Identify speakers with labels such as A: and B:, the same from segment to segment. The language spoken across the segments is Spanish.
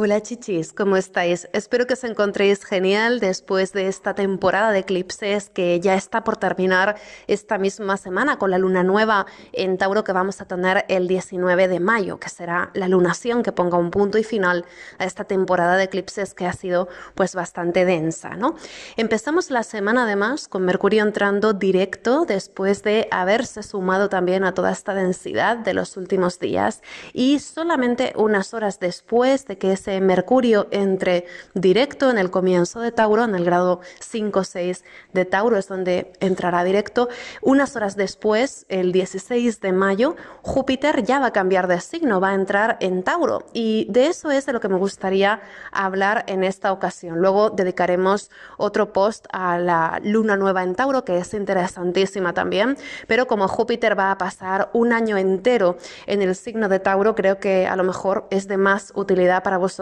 A: Hola chichis, ¿cómo estáis? Espero que os encontréis genial después de esta temporada de eclipses que ya está por terminar esta misma semana con la luna nueva en Tauro que vamos a tener el 19 de mayo, que será la lunación que ponga un punto y final a esta temporada de eclipses que ha sido pues bastante densa, ¿no? Empezamos la semana además con Mercurio entrando directo después de haberse sumado también a toda esta densidad de los últimos días y solamente unas horas después de que ese Mercurio entre directo en el comienzo de Tauro, en el grado 5-6 de Tauro es donde entrará directo. Unas horas después, el 16 de mayo, Júpiter ya va a cambiar de signo, va a entrar en Tauro y de eso es de lo que me gustaría hablar en esta ocasión. Luego dedicaremos otro post a la luna nueva en Tauro, que es interesantísima también, pero como Júpiter va a pasar un año entero en el signo de Tauro, creo que a lo mejor es de más utilidad para vosotras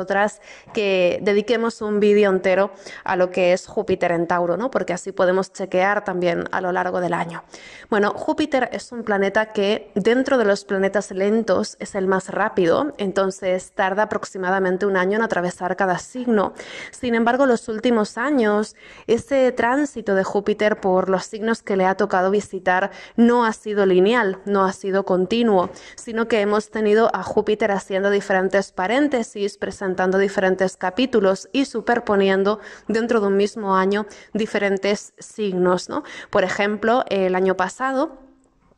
A: que dediquemos un vídeo entero a lo que es Júpiter en Tauro, ¿no? Porque así podemos chequear también a lo largo del año. Bueno, Júpiter es un planeta que dentro de los planetas lentos es el más rápido, entonces tarda aproximadamente un año en atravesar cada signo. Sin embargo, los últimos años, ese tránsito de Júpiter por los signos que le ha tocado visitar no ha sido lineal, no ha sido continuo, sino que hemos tenido a Júpiter haciendo diferentes paréntesis, presentando diferentes capítulos y superponiendo dentro de un mismo año diferentes signos, ¿no? Por ejemplo, el año pasado,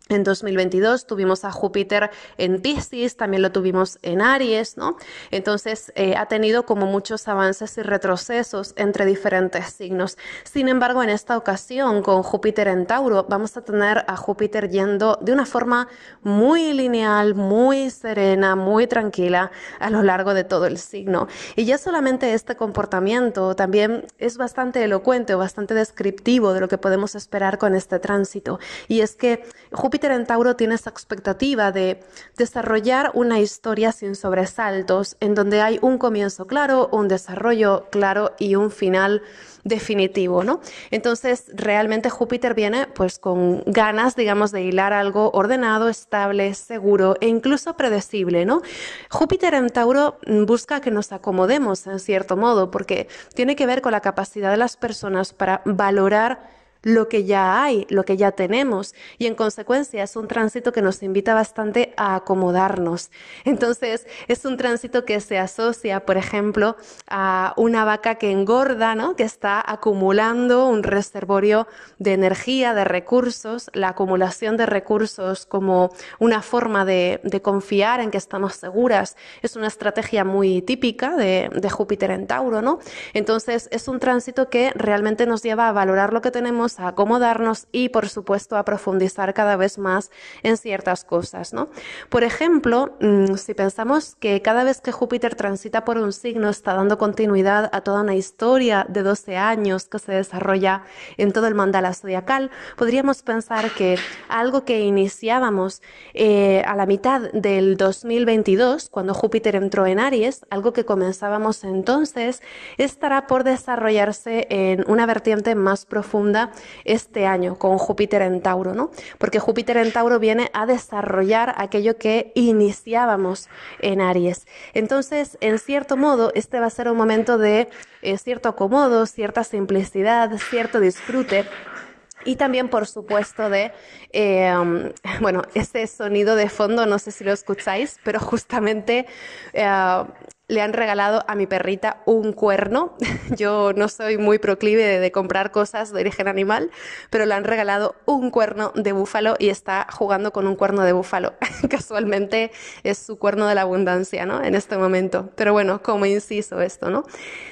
A: en 2022 tuvimos a Júpiter en Piscis, también lo tuvimos en Aries, ¿no? Entonces ha tenido como muchos avances y retrocesos entre diferentes signos. Sin embargo, en esta ocasión con Júpiter en Tauro vamos a tener a Júpiter yendo de una forma muy lineal, muy serena, muy tranquila a lo largo de todo el signo. Y ya solamente este comportamiento también es bastante elocuente o bastante descriptivo de lo que podemos esperar con este tránsito. Y es que Júpiter en Tauro tiene esa expectativa de desarrollar una historia sin sobresaltos, en donde hay un comienzo claro, un desarrollo claro y un final definitivo, ¿no? Entonces, realmente Júpiter viene pues con ganas, digamos, de hilar algo ordenado, estable, seguro e incluso predecible, ¿no? Júpiter en Tauro busca que nos acomodemos en cierto modo, porque tiene que ver con la capacidad de las personas para valorar lo que ya hay, lo que ya tenemos y en consecuencia es un tránsito que nos invita bastante a acomodarnos. Entonces es un tránsito que se asocia, por ejemplo, a una vaca que engorda, ¿no? Que está acumulando un reservorio de energía, de recursos, la acumulación de recursos como una forma de confiar en que estamos seguras. Es una estrategia muy típica de Júpiter en Tauro, ¿no? Entonces es un tránsito que realmente nos lleva a valorar lo que tenemos, a acomodarnos y por supuesto a profundizar cada vez más en ciertas cosas, ¿no? Por ejemplo, si pensamos que cada vez que Júpiter transita por un signo está dando continuidad a toda una historia de 12 años que se desarrolla en todo el mandala zodiacal, podríamos pensar que algo que iniciábamos a la mitad del 2022, cuando Júpiter entró en Aries, algo que comenzábamos entonces, estará por desarrollarse en una vertiente más profunda este año con Júpiter en Tauro, ¿no? Porque Júpiter en Tauro viene a desarrollar aquello que iniciábamos en Aries. Entonces, en cierto modo, este va a ser un momento de cierto acomodo, cierta simplicidad, cierto disfrute. Y también, por supuesto, bueno, ese sonido de fondo, no sé si lo escucháis, pero justamente le han regalado a mi perrita un cuerno. Yo no soy muy proclive de comprar cosas de origen animal, pero le han regalado un cuerno de búfalo y está jugando con un cuerno de búfalo. Casualmente es su cuerno de la abundancia, ¿no? En este momento. Pero bueno, como inciso esto, ¿no?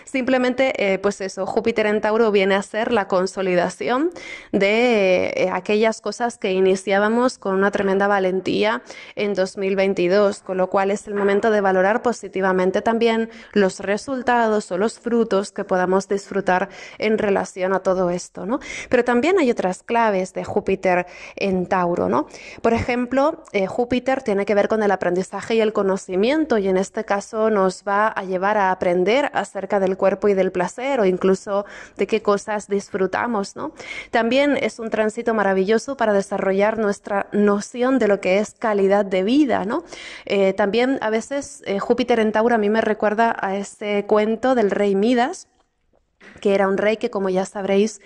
A: Simplemente, pues eso, Júpiter en Tauro viene a ser la consolidación de aquellas cosas que iniciábamos con una tremenda valentía en 2022, con lo cual es el momento de valorar positivamente también los resultados o los frutos que podamos disfrutar en relación a todo esto, ¿no? Pero también hay otras claves de Júpiter en Tauro, ¿no? Por ejemplo, Júpiter tiene que ver con el aprendizaje y el conocimiento y en este caso nos va a llevar a aprender acerca del cuerpo y del placer o incluso de qué cosas disfrutamos, ¿no? También es un tránsito maravilloso para desarrollar nuestra noción de lo que es calidad de vida, ¿no? También a veces Júpiter en Tauro a mí me me recuerda a ese cuento del rey Midas, que era un rey que, como ya sabréis,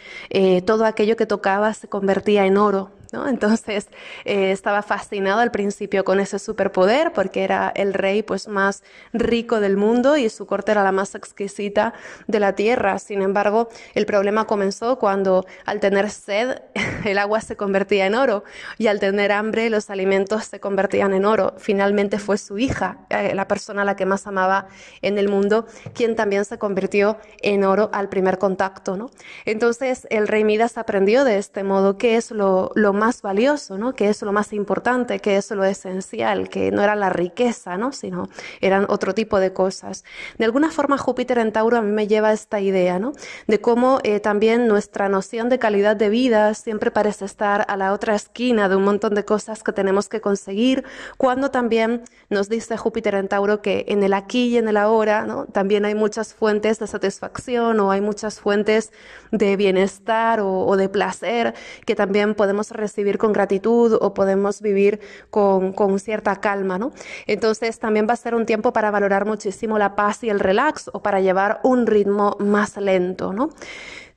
A: todo aquello que tocaba se convertía en oro, ¿no? Entonces estaba fascinado al principio con ese superpoder porque era el rey pues más rico del mundo y su corte era la más exquisita de la tierra. Sin embargo, el problema comenzó cuando al tener sed el agua se convertía en oro y al tener hambre los alimentos se convertían en oro. Finalmente fue su hija, la persona a la que más amaba en el mundo, quien también se convirtió en oro al primer contacto, ¿no? Entonces el rey Midas aprendió de este modo qué es lo más valioso, ¿no? Qué es lo más importante, qué es lo esencial, que no era la riqueza, ¿no? Sino eran otro tipo de cosas. De alguna forma Júpiter en Tauro a mí me lleva a esta idea, ¿no? De cómo también nuestra noción de calidad de vida siempre parece estar a la otra esquina de un montón de cosas que tenemos que conseguir, cuando también nos dice Júpiter en Tauro que en el aquí y en el ahora, ¿no? También hay muchas fuentes de satisfacción o hay muchas fuentes de bienestar o de placer que también podemos recibir con gratitud o podemos vivir con cierta calma, ¿no? Entonces también va a ser un tiempo para valorar muchísimo la paz y el relax o para llevar un ritmo más lento, ¿no?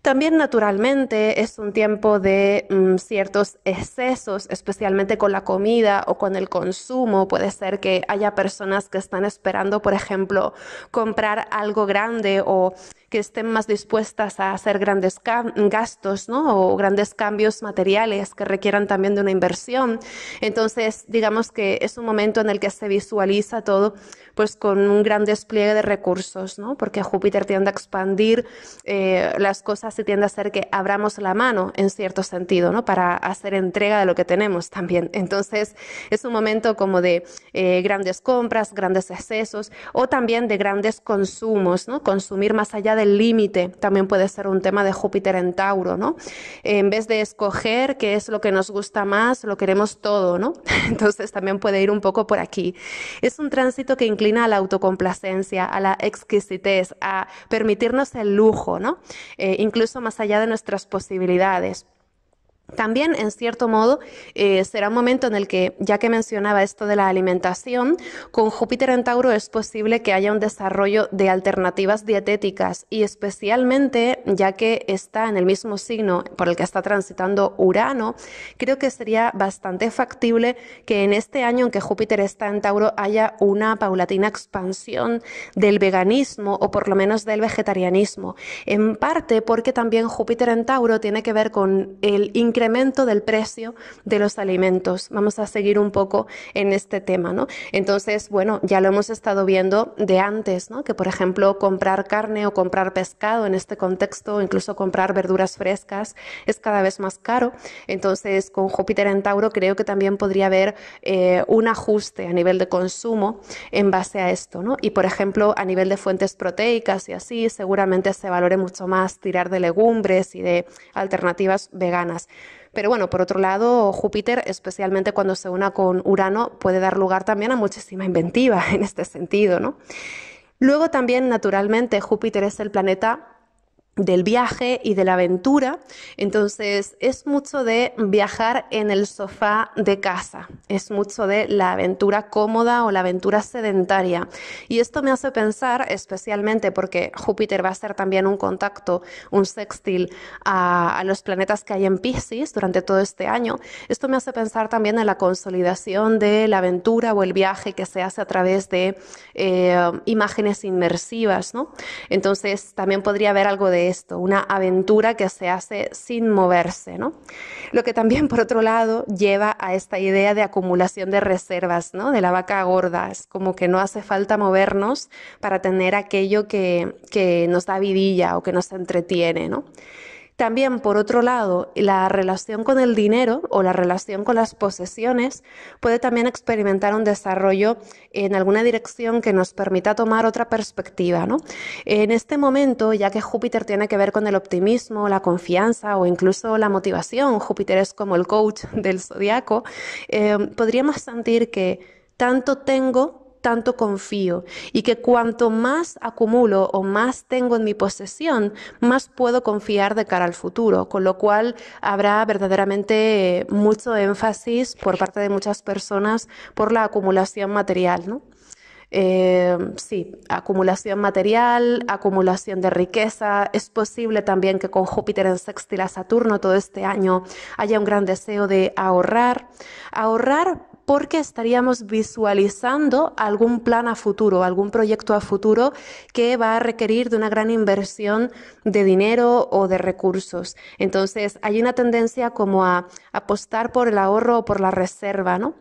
A: También naturalmente es un tiempo de ciertos excesos, especialmente con la comida o con el consumo. Puede ser que haya personas que están esperando, por ejemplo, comprar algo grande o que estén más dispuestas a hacer grandes gastos, ¿no? O grandes cambios materiales que requieran también de una inversión. Entonces, digamos que es un momento en el que se visualiza todo pues con un gran despliegue de recursos, ¿no? Porque Júpiter tiende a expandir las cosas y tiende a hacer que abramos la mano en cierto sentido, ¿no? Para hacer entrega de lo que tenemos también. Entonces es un momento como de grandes compras, grandes excesos o también de grandes consumos, ¿no? Consumir más allá del límite también puede ser un tema de Júpiter en Tauro, ¿no? En vez de escoger qué es lo que nos gusta más, lo queremos todo, ¿no? Entonces también puede ir un poco por aquí. Es un tránsito que inclina a la autocomplacencia, a la exquisitez, a permitirnos el lujo, ¿no? Incluso más allá de nuestras posibilidades. También, en cierto modo, será un momento en el que, ya que mencionaba esto de la alimentación, con Júpiter en Tauro es posible que haya un desarrollo de alternativas dietéticas y especialmente, ya que está en el mismo signo por el que está transitando Urano, creo que sería bastante factible que en este año en que Júpiter está en Tauro haya una paulatina expansión del veganismo o por lo menos del vegetarianismo. En parte porque también Júpiter en Tauro tiene que ver con el incremento del precio de los alimentos. Vamos a seguir un poco en este tema, ¿no? Entonces, bueno, ya lo hemos estado viendo de antes, ¿no? Que, por ejemplo, comprar carne o comprar pescado en este contexto, o incluso comprar verduras frescas, es cada vez más caro. Entonces, con Júpiter en Tauro creo que también podría haber un ajuste a nivel de consumo en base a esto, ¿no? Y, por ejemplo, a nivel de fuentes proteicas y así, seguramente se valore mucho más tirar de legumbres y de alternativas veganas. Pero bueno, por otro lado, Júpiter, especialmente cuando se una con Urano, puede dar lugar también a muchísima inventiva en este sentido, ¿no? Luego también, naturalmente, Júpiter es el planeta del viaje y de la aventura, entonces es mucho de viajar en el sofá de casa, es mucho de la aventura cómoda o la aventura sedentaria y esto me hace pensar, especialmente porque Júpiter va a ser también un contacto, un sextil a los planetas que hay en Piscis durante todo este año, esto me hace pensar también en la consolidación de la aventura o el viaje que se hace a través de imágenes inmersivas, ¿no? Entonces también podría haber algo de esto, una aventura que se hace sin moverse, ¿no? Lo que también, por otro lado, lleva a esta idea de acumulación de reservas, ¿no? De la vaca gorda. Es como que no hace falta movernos para tener aquello que nos da vidilla o que nos entretiene, ¿no? También, por otro lado, la relación con el dinero o la relación con las posesiones puede también experimentar un desarrollo en alguna dirección que nos permita tomar otra perspectiva, ¿no? En este momento, ya que Júpiter tiene que ver con el optimismo, la confianza o incluso la motivación, Júpiter es como el coach del zodiaco, podríamos sentir que tanto tengo, tanto confío y que cuanto más acumulo o más tengo en mi posesión, más puedo confiar de cara al futuro, con lo cual habrá verdaderamente mucho énfasis por parte de muchas personas por la acumulación material, ¿no? Sí, acumulación material, acumulación de riqueza. Es posible también que con Júpiter en sextil a Saturno todo este año haya un gran deseo de ahorrar. Ahorrar porque estaríamos visualizando algún plan a futuro, algún proyecto a futuro que va a requerir de una gran inversión de dinero o de recursos. Entonces, hay una tendencia como a apostar por el ahorro o por la reserva, ¿no?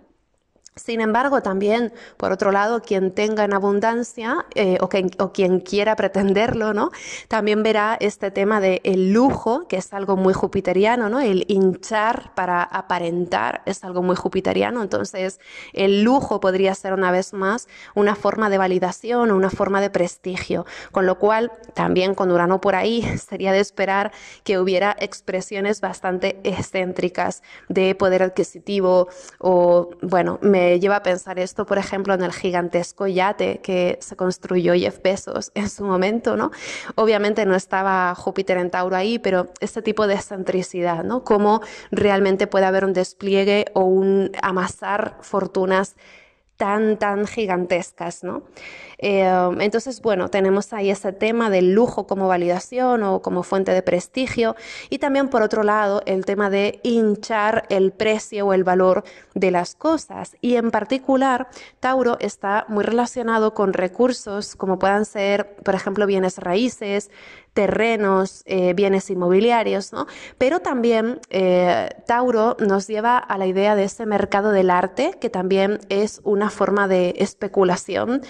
A: Sin embargo, también, por otro lado, quien tenga en abundancia o quien quiera pretenderlo, ¿no? También verá este tema del lujo, que es algo muy jupiteriano, ¿no? El hinchar para aparentar es algo muy jupiteriano. Entonces, el lujo podría ser una vez más una forma de validación o una forma de prestigio. Con lo cual, también con Urano por ahí, sería de esperar que hubiera expresiones bastante excéntricas de poder adquisitivo o, bueno, me lleva a pensar esto, por ejemplo, en el gigantesco yate que se construyó Jeff Bezos en su momento, ¿no? Obviamente no estaba Júpiter en Tauro ahí, pero este tipo de excentricidad, ¿no? Cómo realmente puede haber un despliegue o un amasar fortunas tan gigantescas, ¿no? Entonces, bueno, tenemos ahí ese tema del lujo como validación o como fuente de prestigio y también, por otro lado, el tema de hinchar el precio o el valor de las cosas. Y en particular, Tauro está muy relacionado con recursos como puedan ser, por ejemplo, bienes raíces, terrenos, bienes inmobiliarios, ¿no? Pero también Tauro nos lleva a la idea de ese mercado del arte, que también es una forma de especulación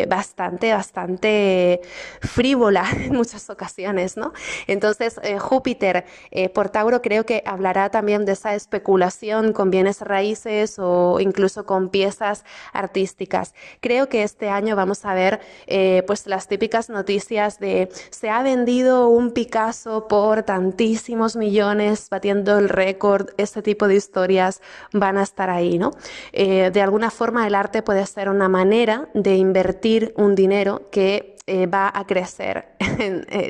A: bastante frívola en muchas ocasiones, ¿no? Entonces, Júpiter por Tauro creo que hablará también de esa especulación con bienes raíces o incluso con piezas artísticas. Creo que este año vamos a ver pues las típicas noticias de se ha vendido un Picasso por tantísimos millones, batiendo el récord. Este tipo de historias van a estar ahí, ¿no? De alguna forma el arte puede ser una manera de invertir un dinero que va a crecer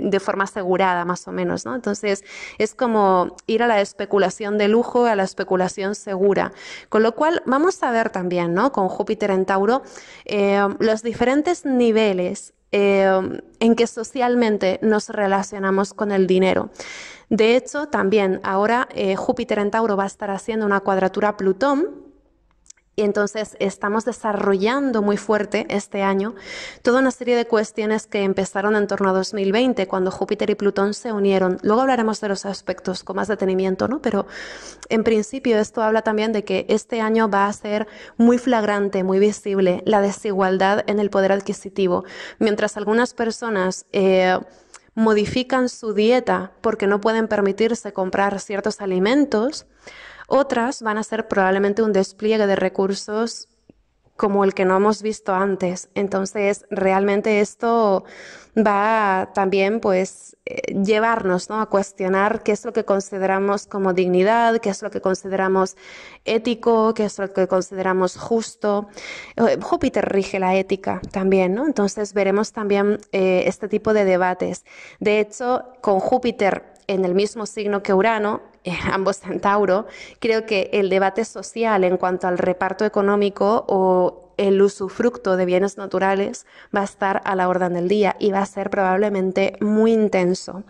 A: de forma asegurada, más o menos, ¿no? Entonces, es como ir a la especulación de lujo, a la especulación segura. Con lo cual, vamos a ver también, ¿no? Con Júpiter en Tauro, los diferentes niveles en que socialmente nos relacionamos con el dinero. De hecho, también ahora Júpiter en Tauro va a estar haciendo una cuadratura a Plutón. Y entonces estamos desarrollando muy fuerte este año toda una serie de cuestiones que empezaron en torno a 2020, cuando Júpiter y Plutón se unieron. Luego hablaremos de los aspectos con más detenimiento, ¿no? Pero en principio esto habla también de que este año va a ser muy flagrante, muy visible la desigualdad en el poder adquisitivo. Mientras algunas personas modifican su dieta porque no pueden permitirse comprar ciertos alimentos, otras van a ser probablemente un despliegue de recursos como el que no hemos visto antes. Entonces, realmente esto va también pues llevarnos, ¿no? A cuestionar qué es lo que consideramos como dignidad, qué es lo que consideramos ético, qué es lo que consideramos justo. Júpiter rige la ética también, ¿no? Entonces veremos también este tipo de debates. De hecho, con Júpiter en el mismo signo que Urano, ambos en Tauro, creo que el debate social en cuanto al reparto económico o el usufructo de bienes naturales va a estar a la orden del día y va a ser probablemente muy intenso.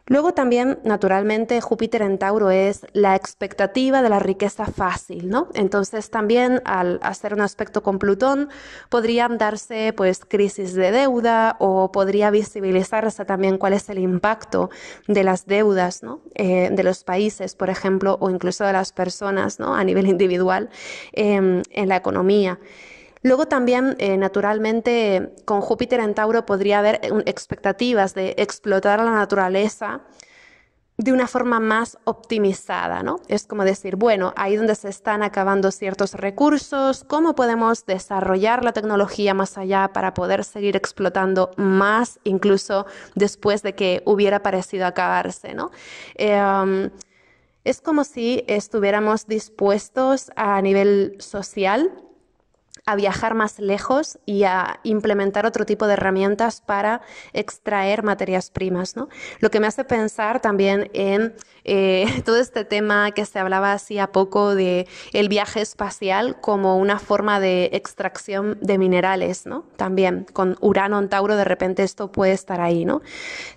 A: Luego también, naturalmente, Júpiter en Tauro es la expectativa de la riqueza fácil, ¿no? Entonces también al hacer un aspecto con Plutón podrían darse pues crisis de deuda o podría visibilizarse también cuál es el impacto de las deudas, ¿no? De los países, por ejemplo, o incluso de las personas, ¿no? A nivel individual en la economía. Luego también, naturalmente, con Júpiter en Tauro podría haber expectativas de explotar la naturaleza de una forma más optimizada, ¿no? Es como decir, bueno, ahí donde se están acabando ciertos recursos, ¿cómo podemos desarrollar la tecnología más allá para poder seguir explotando más, incluso después de que hubiera parecido acabarse, ¿no? Es como si estuviéramos dispuestos a nivel social a viajar más lejos y a implementar otro tipo de herramientas para extraer materias primas, ¿no? Lo que me hace pensar también en todo este tema que se hablaba así a poco de el viaje espacial como una forma de extracción de minerales, ¿no? También con Urano en Tauro de repente esto puede estar ahí, ¿no?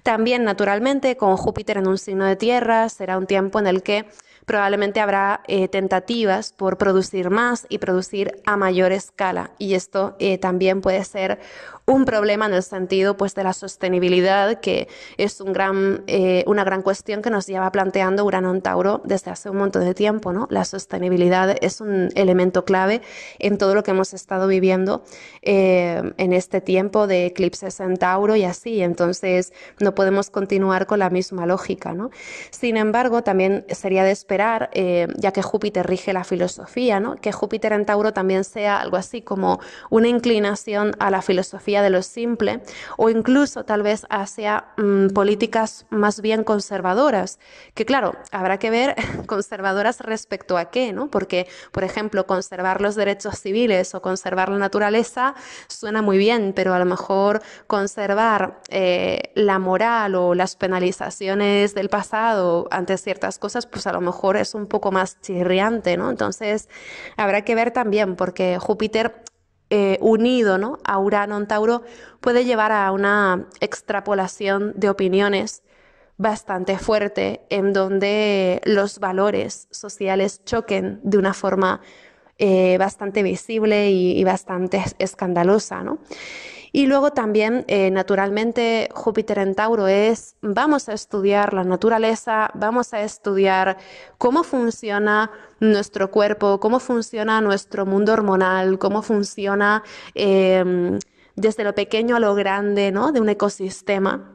A: También naturalmente con Júpiter en un signo de tierra será un tiempo en el que probablemente habrá tentativas por producir más y producir a mayor escala. Y esto también puede ser un problema en el sentido pues, de la sostenibilidad, que es una gran cuestión que nos lleva planteando Urano en Tauro desde hace un montón de tiempo, ¿no? La sostenibilidad es un elemento clave en todo lo que hemos estado viviendo en este tiempo de eclipses en Tauro y así. Entonces no podemos continuar con la misma lógica, ¿no? Sin embargo, también sería de esperar, ya que Júpiter rige la filosofía, ¿no? Que Júpiter en Tauro también sea algo así como una inclinación a la filosofía de lo simple o incluso tal vez hacia políticas más bien conservadoras, que claro, habrá que ver conservadoras respecto a qué, ¿no? Porque, por ejemplo, conservar los derechos civiles o conservar la naturaleza suena muy bien, pero a lo mejor conservar la moral o las penalizaciones del pasado ante ciertas cosas, pues a lo mejor es un poco más chirriante, ¿no? Entonces habrá que ver también, porque Júpiter unido, ¿no?, a Urano en Tauro puede llevar a una extrapolación de opiniones bastante fuerte en donde los valores sociales choquen de una forma bastante visible y bastante escandalosa, ¿no? Y luego también, naturalmente, Júpiter en Tauro vamos a estudiar la naturaleza, vamos a estudiar cómo funciona nuestro cuerpo, cómo funciona nuestro mundo hormonal, cómo funciona desde lo pequeño a lo grande, ¿no?, de un ecosistema.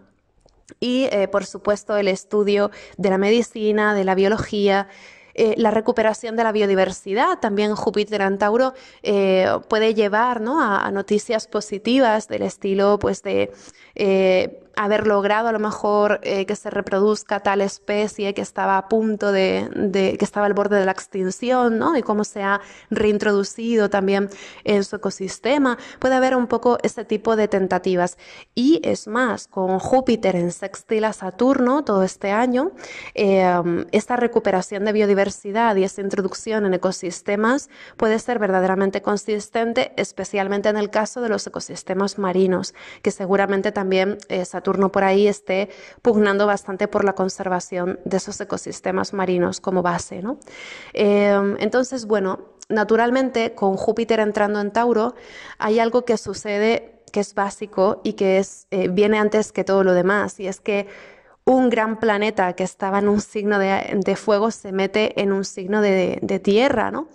A: Y, por supuesto, el estudio de la medicina, de la biología, la recuperación de la biodiversidad. También Júpiter en Tauro puede llevar, ¿no?, a noticias positivas del estilo pues, de haber logrado a lo mejor que se reproduzca tal especie que estaba a punto que estaba al borde de la extinción, ¿no?, y cómo se ha reintroducido también en su ecosistema. Puede haber un poco ese tipo de tentativas. Y es más, con Júpiter en sextil a Saturno todo este año, esta recuperación de biodiversidad y esta introducción en ecosistemas puede ser verdaderamente consistente, especialmente en el caso de los ecosistemas marinos, que seguramente también Saturno por ahí esté pugnando bastante por la conservación de esos ecosistemas marinos como base, ¿no? Entonces, bueno, naturalmente con Júpiter entrando en Tauro hay algo que sucede que es básico y que viene antes que todo lo demás, y es que un gran planeta que estaba en un signo de fuego se mete en un signo de tierra, ¿no?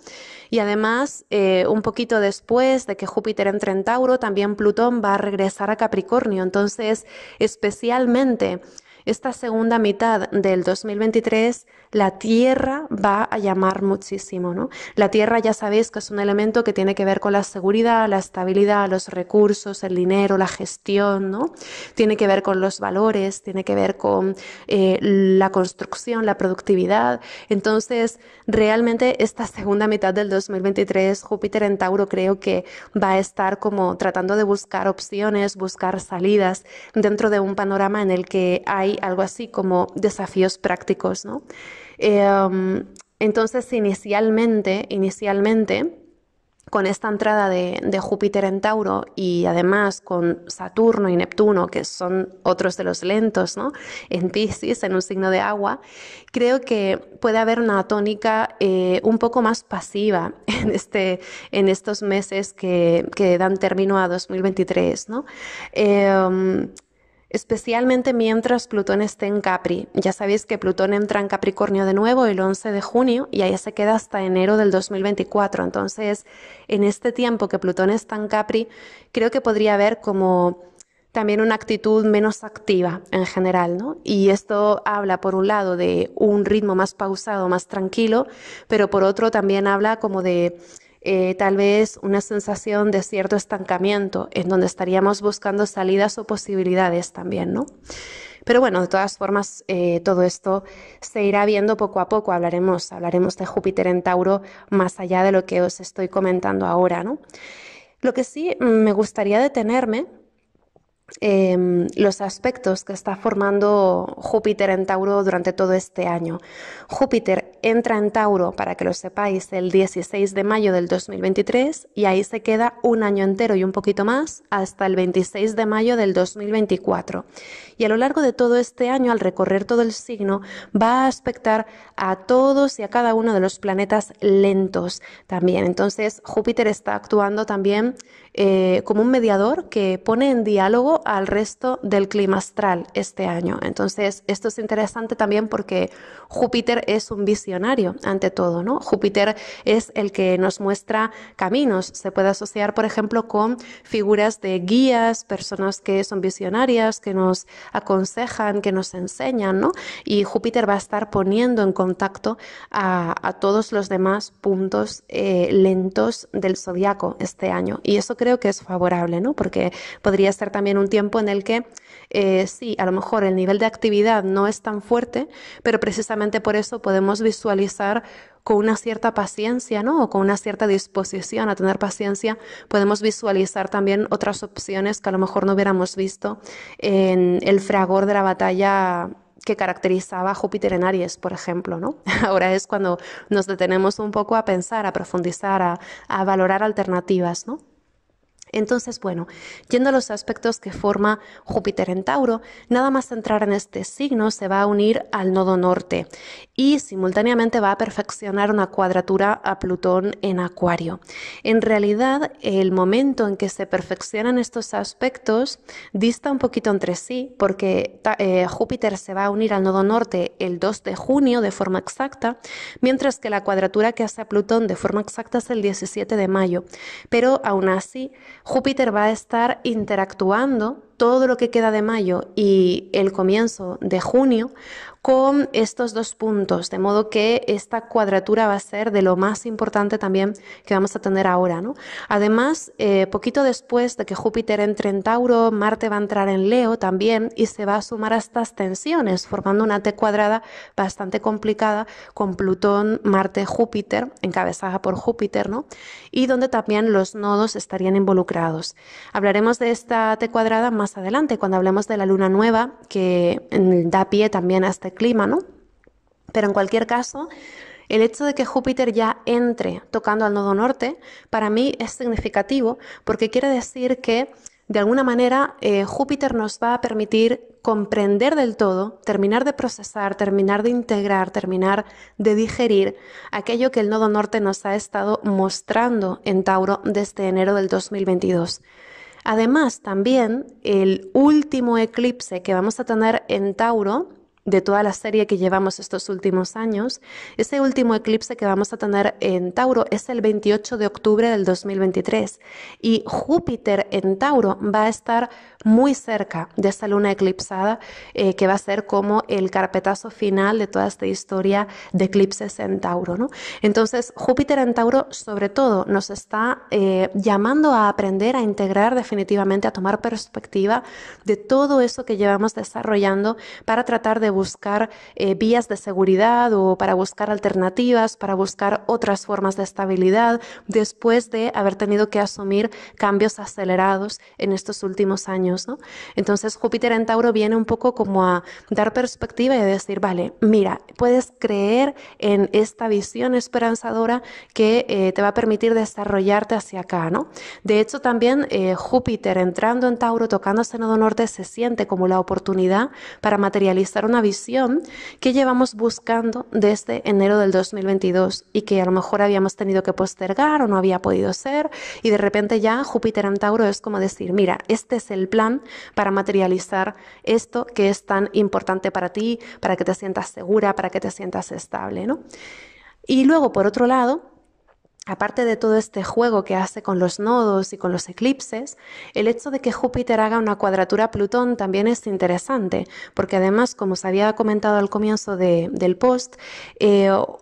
A: Y además, un poquito después de que Júpiter entre en Tauro, también Plutón va a regresar a Capricornio. Entonces, especialmente esta segunda mitad del 2023, la Tierra va a llamar muchísimo, ¿no? La Tierra ya sabéis que es un elemento que tiene que ver con la seguridad, la estabilidad, los recursos, el dinero, la gestión, ¿no? Tiene que ver con los valores, tiene que ver con la construcción, la productividad. Entonces, realmente esta segunda mitad del 2023, Júpiter en Tauro creo que va a estar como tratando de buscar opciones, buscar salidas dentro de un panorama en el que hay algo así como desafíos prácticos, ¿no? Entonces, inicialmente, con esta entrada de Júpiter en Tauro y además con Saturno y Neptuno, que son otros de los lentos, ¿no?, en Piscis, en un signo de agua, creo que puede haber una tónica un poco más pasiva en estos meses que dan término a 2023, ¿no? Especialmente mientras Plutón esté en Capri. Ya sabéis que Plutón entra en Capricornio de nuevo el 11 de junio y ahí se queda hasta enero del 2024. Entonces, en este tiempo que Plutón está en Capri, creo que podría haber como también una actitud menos activa en general, ¿no? Y esto habla, por un lado, de un ritmo más pausado, más tranquilo, pero por otro también habla como de tal vez una sensación de cierto estancamiento en donde estaríamos buscando salidas o posibilidades también, ¿no? Pero bueno, de todas formas, todo esto se irá viendo poco a poco. Hablaremos de Júpiter en Tauro más allá de lo que os estoy comentando ahora, ¿no? Lo que sí me gustaría detenerme los aspectos que está formando Júpiter en Tauro durante todo este año. Júpiter entra en Tauro, para que lo sepáis, el 16 de mayo del 2023 y ahí se queda un año entero y un poquito más hasta el 26 de mayo del 2024. Y a lo largo de todo este año, al recorrer todo el signo, va a aspectar a todos y a cada uno de los planetas lentos también. Entonces, Júpiter está actuando también como un mediador que pone en diálogo al resto del clima astral este año. Entonces, esto es interesante también porque Júpiter es un visionario ante todo, ¿no? Júpiter es el que nos muestra caminos. Se puede asociar, por ejemplo, con figuras de guías, personas que son visionarias, que nos aconsejan, que nos enseñan, ¿no? Y Júpiter va a estar poniendo en contacto a todos los demás puntos lentos del zodiaco este año. Y eso creo que es favorable, ¿no? Porque podría ser también un tiempo en el que sí, a lo mejor el nivel de actividad no es tan fuerte, pero precisamente por eso podemos visualizar con una cierta paciencia, ¿no? O con una cierta disposición a tener paciencia, podemos visualizar también otras opciones que a lo mejor no hubiéramos visto en el fragor de la batalla que caracterizaba a Júpiter en Aries, por ejemplo, ¿no? Ahora es cuando nos detenemos un poco a pensar, a profundizar, a valorar alternativas, ¿no? Entonces, bueno, yendo a los aspectos que forma Júpiter en Tauro, nada más entrar en este signo se va a unir al nodo norte y simultáneamente va a perfeccionar una cuadratura a Plutón en Acuario. En realidad, el momento en que se perfeccionan estos aspectos dista un poquito entre sí, porque Júpiter se va a unir al nodo norte el 2 de junio de forma exacta, mientras que la cuadratura que hace a Plutón de forma exacta es el 17 de mayo. Pero aún así, Júpiter va a estar interactuando todo lo que queda de mayo y el comienzo de junio con estos dos puntos, de modo que esta cuadratura va a ser de lo más importante también que vamos a tener ahora, ¿no? Además, poquito después de que Júpiter entre en Tauro, Marte va a entrar en Leo también y se va a sumar a estas tensiones, formando una T cuadrada bastante complicada con Plutón, Marte, Júpiter, encabezada por Júpiter, ¿no? Y donde también los nodos estarían involucrados. Hablaremos de esta T cuadrada más adelante, cuando hablemos de la luna nueva, que da pie también a este clima, ¿no? Pero en cualquier caso, el hecho de que Júpiter ya entre tocando al nodo norte, para mí es significativo porque quiere decir que de alguna manera Júpiter nos va a permitir comprender del todo, terminar de procesar, terminar de integrar, terminar de digerir aquello que el nodo norte nos ha estado mostrando en Tauro desde enero del 2022. Además, también el último eclipse que vamos a tener en Tauro, de toda la serie que llevamos estos últimos años, ese último eclipse que vamos a tener en Tauro es el 28 de octubre del 2023 y Júpiter en Tauro va a estar muy cerca de esa luna eclipsada que va a ser como el carpetazo final de toda esta historia de eclipses en Tauro, ¿no? Entonces, Júpiter en Tauro sobre todo nos está llamando a aprender a integrar definitivamente, a tomar perspectiva de todo eso que llevamos desarrollando para tratar de buscar vías de seguridad o para buscar alternativas, para buscar otras formas de estabilidad después de haber tenido que asumir cambios acelerados en estos últimos años, ¿no? Entonces Júpiter en Tauro viene un poco como a dar perspectiva y a decir, vale, mira, puedes creer en esta visión esperanzadora que te va a permitir desarrollarte hacia acá, ¿no? De hecho también Júpiter entrando en Tauro, tocando ese nodo norte, se siente como la oportunidad para materializar una visión que llevamos buscando desde enero del 2022 y que a lo mejor habíamos tenido que postergar o no había podido ser y de repente ya Júpiter en Tauro es como decir, mira, este es el plan para materializar esto que es tan importante para ti, para que te sientas segura, para que te sientas estable, ¿no? Y luego, por otro lado, aparte de todo este juego que hace con los nodos y con los eclipses, el hecho de que Júpiter haga una cuadratura a Plutón también es interesante, porque además, como os había comentado al comienzo del post,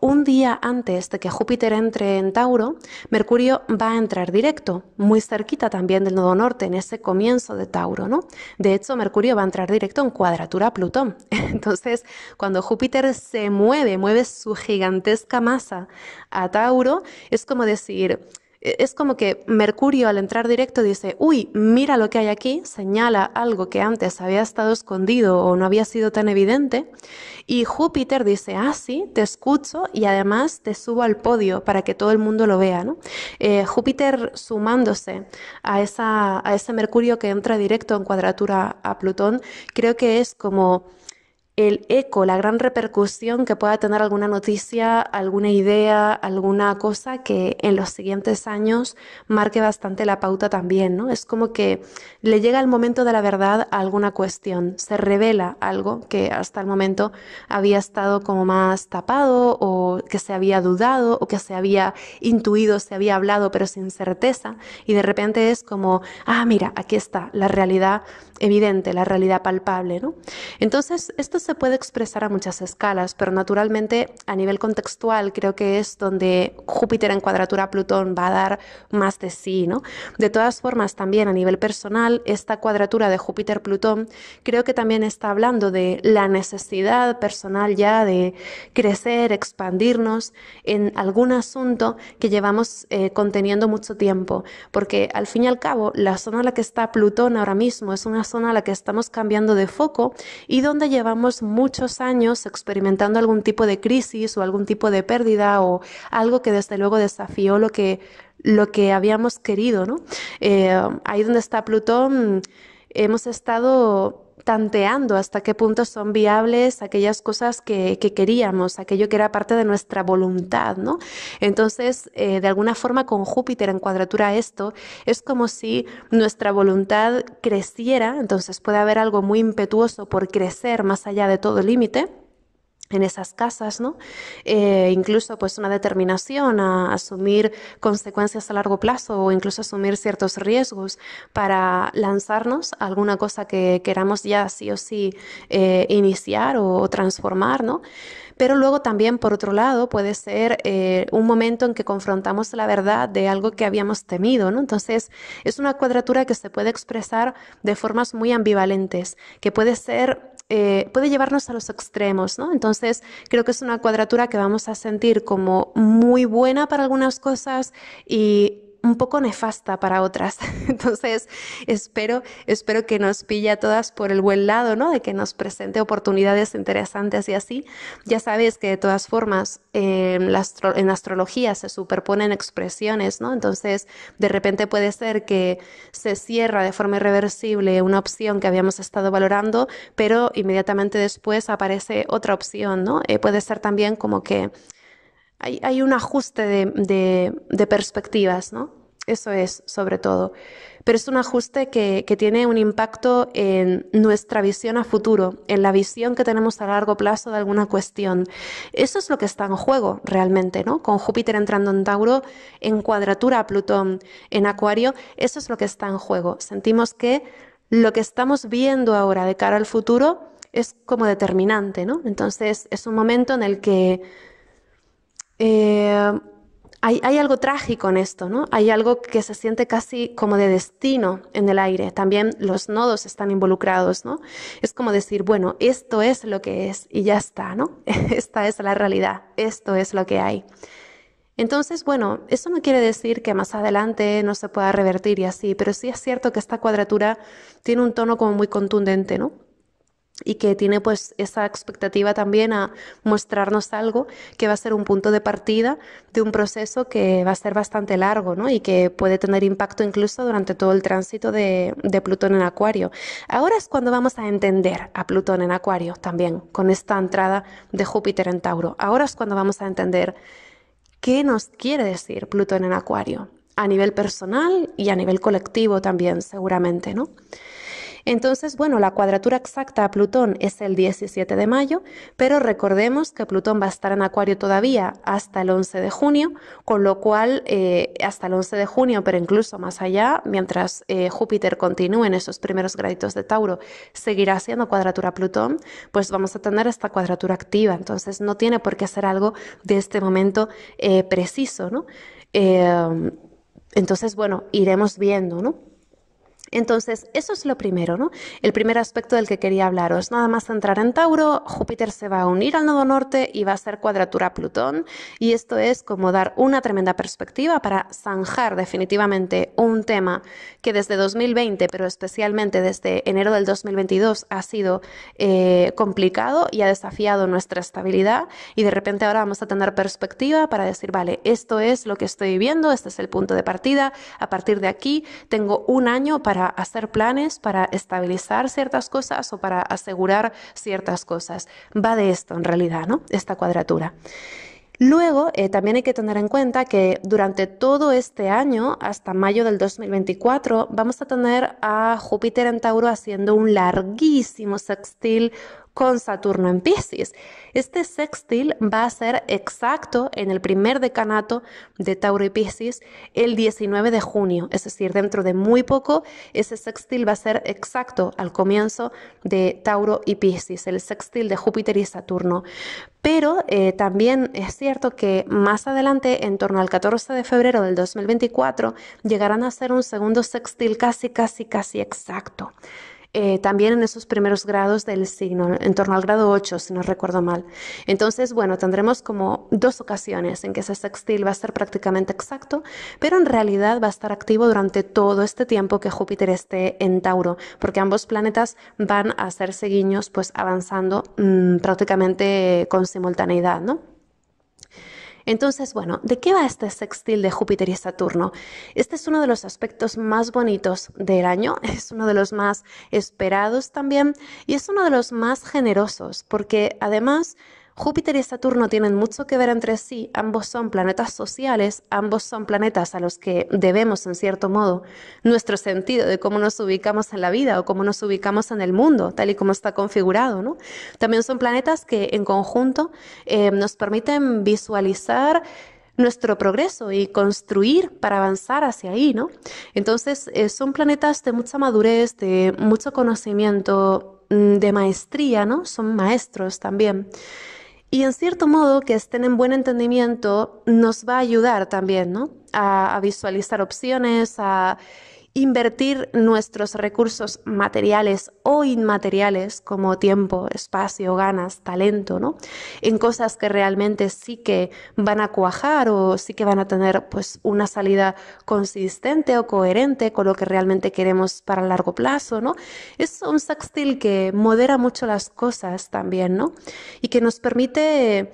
A: un día antes de que Júpiter entre en Tauro, Mercurio va a entrar directo, muy cerquita también del nodo norte, en ese comienzo de Tauro, ¿no? De hecho, Mercurio va a entrar directo en cuadratura a Plutón. Entonces, cuando Júpiter se mueve su gigantesca masa a Tauro, es como decir, es como que Mercurio al entrar directo dice, uy, mira lo que hay aquí, señala algo que antes había estado escondido o no había sido tan evidente, y Júpiter dice, ah, sí, te escucho y además te subo al podio para que todo el mundo lo vea, ¿no? Júpiter sumándose a ese Mercurio que entra directo en cuadratura a Plutón, creo que es como el eco, la gran repercusión que pueda tener alguna noticia, alguna idea, alguna cosa que en los siguientes años marque bastante la pauta también, ¿no? Es como que le llega el momento de la verdad a alguna cuestión, se revela algo que hasta el momento había estado como más tapado o que se había dudado o que se había intuido, se había hablado pero sin certeza y de repente es como, ah, mira, aquí está la realidad evidente, la realidad palpable, ¿no? Entonces, esto se puede expresar a muchas escalas, pero naturalmente a nivel contextual creo que es donde Júpiter en cuadratura a Plutón va a dar más de sí, ¿no? De todas formas, también a nivel personal, esta cuadratura de Júpiter-Plutón creo que también está hablando de la necesidad personal ya de crecer, expandirnos en algún asunto que llevamos conteniendo mucho tiempo, porque al fin y al cabo la zona en la que está Plutón ahora mismo es una zona a la que estamos cambiando de foco y donde llevamos muchos años experimentando algún tipo de crisis o algún tipo de pérdida o algo que desde luego desafió lo que habíamos querido, ¿no? Ahí donde está Plutón hemos estado tanteando hasta qué punto son viables aquellas cosas que queríamos, aquello que era parte de nuestra voluntad, ¿no? Entonces, de alguna forma con Júpiter en cuadratura a esto, es como si nuestra voluntad creciera, entonces puede haber algo muy impetuoso por crecer más allá de todo límite en esas casas, ¿no? Incluso pues una determinación a asumir consecuencias a largo plazo o incluso asumir ciertos riesgos para lanzarnos a alguna cosa que queramos ya sí o sí iniciar o transformar, ¿no? Pero luego también, por otro lado, puede ser un momento en que confrontamos la verdad de algo que habíamos temido, ¿no? Entonces, es una cuadratura que se puede expresar de formas muy ambivalentes, que puede ser puede llevarnos a los extremos, ¿no? Entonces, creo que es una cuadratura que vamos a sentir como muy buena para algunas cosas y un poco nefasta para otras. Entonces, espero que nos pille a todas por el buen lado, ¿no? De que nos presente oportunidades interesantes y así. Ya sabéis que de todas formas en astrología se superponen expresiones, ¿no? Entonces, de repente puede ser que se cierra de forma irreversible una opción que habíamos estado valorando, pero inmediatamente después aparece otra opción, ¿no? Puede ser también como que hay un ajuste de perspectivas, ¿no? Eso es, sobre todo. Pero es un ajuste que tiene un impacto en nuestra visión a futuro, en la visión que tenemos a largo plazo de alguna cuestión. Eso es lo que está en juego realmente, ¿no? Con Júpiter entrando en Tauro, en cuadratura a Plutón en Acuario, eso es lo que está en juego. Sentimos que lo que estamos viendo ahora de cara al futuro es como determinante, ¿no? Entonces es un momento en el que eh, hay algo trágico en esto, ¿no? Hay algo que se siente casi como de destino en el aire. También los nodos están involucrados, ¿no? Es como decir, bueno, esto es lo que es y ya está, ¿no? Esta es la realidad, esto es lo que hay. Entonces, bueno, eso no quiere decir que más adelante no se pueda revertir y así, pero sí es cierto que esta cuadratura tiene un tono como muy contundente, ¿no? Y que tiene pues esa expectativa también a mostrarnos algo que va a ser un punto de partida de un proceso que va a ser bastante largo, ¿no? Y que puede tener impacto incluso durante todo el tránsito de Plutón en Acuario. Ahora es cuando vamos a entender a Plutón en Acuario también, con esta entrada de Júpiter en Tauro. Ahora es cuando vamos a entender qué nos quiere decir Plutón en Acuario, a nivel personal y a nivel colectivo también, seguramente, ¿no? Entonces, bueno, la cuadratura exacta a Plutón es el 17 de mayo, pero recordemos que Plutón va a estar en Acuario todavía hasta el 11 de junio, con lo cual hasta el 11 de junio, pero incluso más allá, mientras Júpiter continúe en esos primeros graditos de Tauro, seguirá siendo cuadratura a Plutón, pues vamos a tener esta cuadratura activa. Entonces, no tiene por qué ser algo de este momento preciso, ¿no? Entonces, bueno, iremos viendo, ¿no? Entonces, eso es lo primero, ¿no? El primer aspecto del que quería hablaros. Nada más entrar en Tauro, Júpiter se va a unir al nodo norte y va a ser cuadratura a Plutón. Y esto es como dar una tremenda perspectiva para zanjar definitivamente un tema que desde 2020, pero especialmente desde enero del 2022, ha sido complicado y ha desafiado nuestra estabilidad. Y de repente ahora vamos a tener perspectiva para decir, vale, esto es lo que estoy viviendo, este es el punto de partida. A partir de aquí tengo un año para hacer planes, para estabilizar ciertas cosas o para asegurar ciertas cosas. Va de esto en realidad, ¿no? Esta cuadratura. Luego, también hay que tener en cuenta que durante todo este año, hasta mayo del 2024, vamos a tener a Júpiter en Tauro haciendo un larguísimo sextil con Saturno en Piscis. Este sextil va a ser exacto en el primer decanato de Tauro y Piscis el 19 de junio, es decir, dentro de muy poco ese sextil va a ser exacto al comienzo de Tauro y Piscis, el sextil de Júpiter y Saturno. Pero también es cierto que más adelante, en torno al 14 de febrero del 2024, llegarán a ser un segundo sextil casi exacto. También en esos primeros grados del signo, en torno al grado 8, si no recuerdo mal. Entonces, bueno, tendremos como dos ocasiones en que ese sextil va a ser prácticamente exacto, pero en realidad va a estar activo durante todo este tiempo que Júpiter esté en Tauro, porque ambos planetas van a hacerse guiños, pues avanzando prácticamente con simultaneidad, ¿no? Entonces, bueno, ¿de qué va este sextil de Júpiter y Saturno? Este es uno de los aspectos más bonitos del año, es uno de los más esperados también y es uno de los más generosos, porque además Júpiter y Saturno tienen mucho que ver entre sí, ambos son planetas sociales, ambos son planetas a los que debemos, en cierto modo, nuestro sentido de cómo nos ubicamos en la vida o cómo nos ubicamos en el mundo, tal y como está configurado, ¿no? También son planetas que en conjunto nos permiten visualizar nuestro progreso y construir para avanzar hacia ahí, ¿no? Entonces, son planetas de mucha madurez, de mucho conocimiento, de maestría, ¿no? Son maestros también. Y en cierto modo que estén en buen entendimiento nos va a ayudar también, ¿no? A visualizar opciones, a invertir nuestros recursos materiales o inmateriales como tiempo, espacio, ganas, talento, ¿no? En cosas que realmente sí que van a cuajar o sí que van a tener pues una salida consistente o coherente con lo que realmente queremos para largo plazo, ¿no? Es un sextil que modera mucho las cosas también, ¿no? Y que nos permite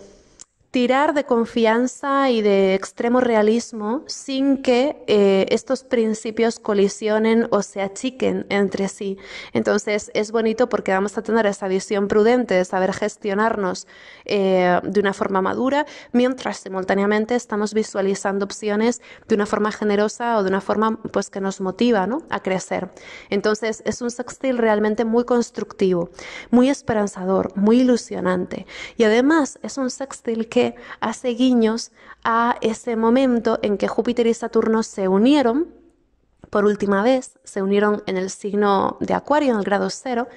A: tirar de confianza y de extremo realismo sin que estos principios colisionen o se achiquen entre sí. Entonces es bonito porque vamos a tener esa visión prudente de saber gestionarnos de una forma madura, mientras simultáneamente estamos visualizando opciones de una forma generosa o de una forma pues, que nos motiva, ¿no? A crecer. Entonces es un sextil realmente muy constructivo, muy esperanzador, muy ilusionante. Y además es un sextil que hace guiños a ese momento en que Júpiter y Saturno se unieron por última vez, se unieron en el signo de Acuario, en el grado 0.